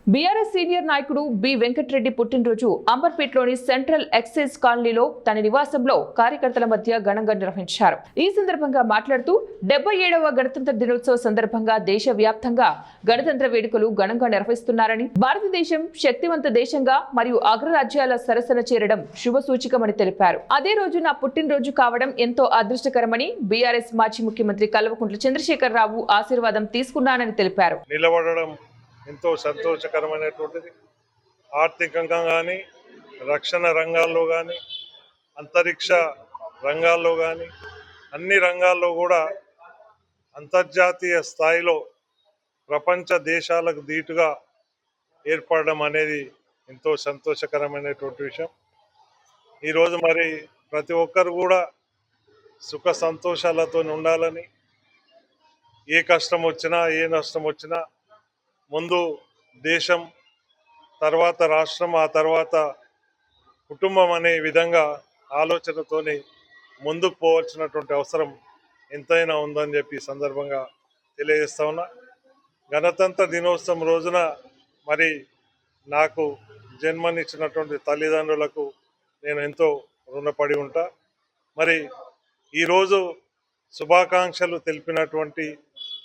BRS senior నాయకుడు B Venkatareddy పుట్టినరోజు అంబర్పేటలోని central excise కాలనీలో తన నివాసంలో కార్యకర్తల మధ్య ఘనంగా నిర్వహించారు. ఈ సందర్భంగా మాట్లాడుతూ 77వ గణతంత్ర దినోత్సవ సందర్భంగా దేశవ్యాప్తంగా గణతంత్ర వేడుకలు ఘనంగా నిర్వహిస్తున్నారని, భారతదేశం శక్తివంత దేశంగా మరియు అగ్రరాజ్యాల సరసన చేరడం శుభసూచకమని తెలిపారు. అదే రోజు నా పుట్టినరోజు కావడం ఎంతో అదృష్టకరమని, బీఆర్ఎస్ మాజీ ముఖ్యమంత్రి కల్వకుంట్ల చంద్రశేఖరరావు ఆశీర్వాదం తీసుకున్నానని తెలిపారు. ఎంతో సంతోషకరమైనటువంటిది. ఆర్థికంగా కానీ, రక్షణ రంగాల్లో కానీ, అంతరిక్ష రంగాల్లో కానీ, అన్ని రంగాల్లో కూడా అంతర్జాతీయ స్థాయిలో ప్రపంచ దేశాలకు ధీటుగా ఏర్పడడం అనేది ఎంతో సంతోషకరమైనటువంటి విషయం. ఈరోజు మరి ప్రతి ఒక్కరు కూడా సుఖ సంతోషాలతో ఉండాలని, ఏ కష్టం వచ్చినా ఏ నష్టం వచ్చినా ముందు దేశం, తర్వాత రాష్ట్రం, ఆ తర్వాత కుటుంబం అనే విధంగా ఆలోచనతోని ముందుకు పోవాల్సినటువంటి అవసరం ఎంతైనా ఉందని చెప్పి సందర్భంగా తెలియజేస్తా ఉన్నా. గణతంత్ర దినోత్సవం రోజున మరి నాకు జన్మనిచ్చినటువంటి తల్లిదండ్రులకు నేను ఎంతో రుణపడి ఉంటా. మరి ఈరోజు శుభాకాంక్షలు తెలిపినటువంటి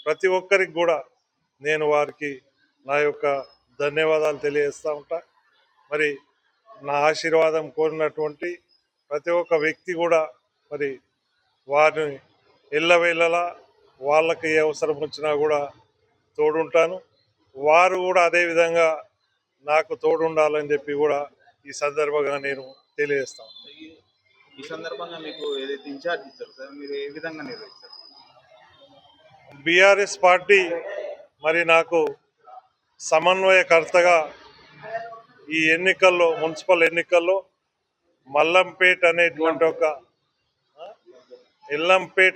ప్రతి ఒక్కరికి కూడా నేను వారికి నా యొక్క ధన్యవాదాలు తెలియజేస్తూ ఉంటా. మరి నా ఆశీర్వాదం కోరినటువంటి ప్రతి ఒక్క వ్యక్తి కూడా మరి వారిని ఎల్లవేళలా వాళ్ళకి ఏ అవసరం వచ్చినా కూడా తోడుంటాను. వారు కూడా అదేవిధంగా నాకు తోడుండాలని చెప్పి కూడా ఈ సందర్భంగా నేను తెలియజేస్తాను. ఈ సందర్భంగా మీకు ఏదైతే ఇన్ఛార్జ్ ఇచ్చారు సార్, మీరు ఏ విధంగా నిర్వహిస్తారు? బీఆర్ఎస్ పార్టీ మరి నాకు సమన్వయకర్తగా ఈ ఎన్నికల్లో, మున్సిపల్ ఎన్నికల్లో ఎల్లంపేట్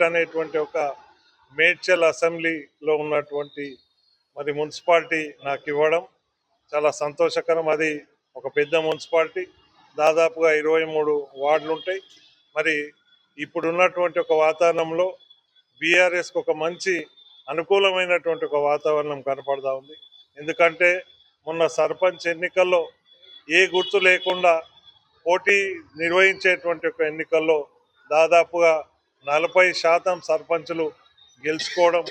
అనేటువంటి ఒక మేడ్చల్ అసెంబ్లీలో ఉన్నటువంటి మరి మున్సిపాలిటీ నాకు ఇవ్వడం చాలా సంతోషకరం. అది ఒక పెద్ద మున్సిపాలిటీ, దాదాపుగా 23 వార్డులు ఉంటాయి. మరి ఇప్పుడున్నటువంటి ఒక వాతావరణంలో బీఆర్ఎస్కి ఒక మంచి అనుకూలమైనటువంటి ఒక వాతావరణం కనపడతా ఉంది. ఎందుకంటే మొన్న సర్పంచ్ ఎన్నికల్లో ఏ గుర్తు లేకుండా పోటీ నిర్వహించేటువంటి ఒక ఎన్నికల్లో దాదాపుగా 40% సర్పంచులు గెలుచుకోవడం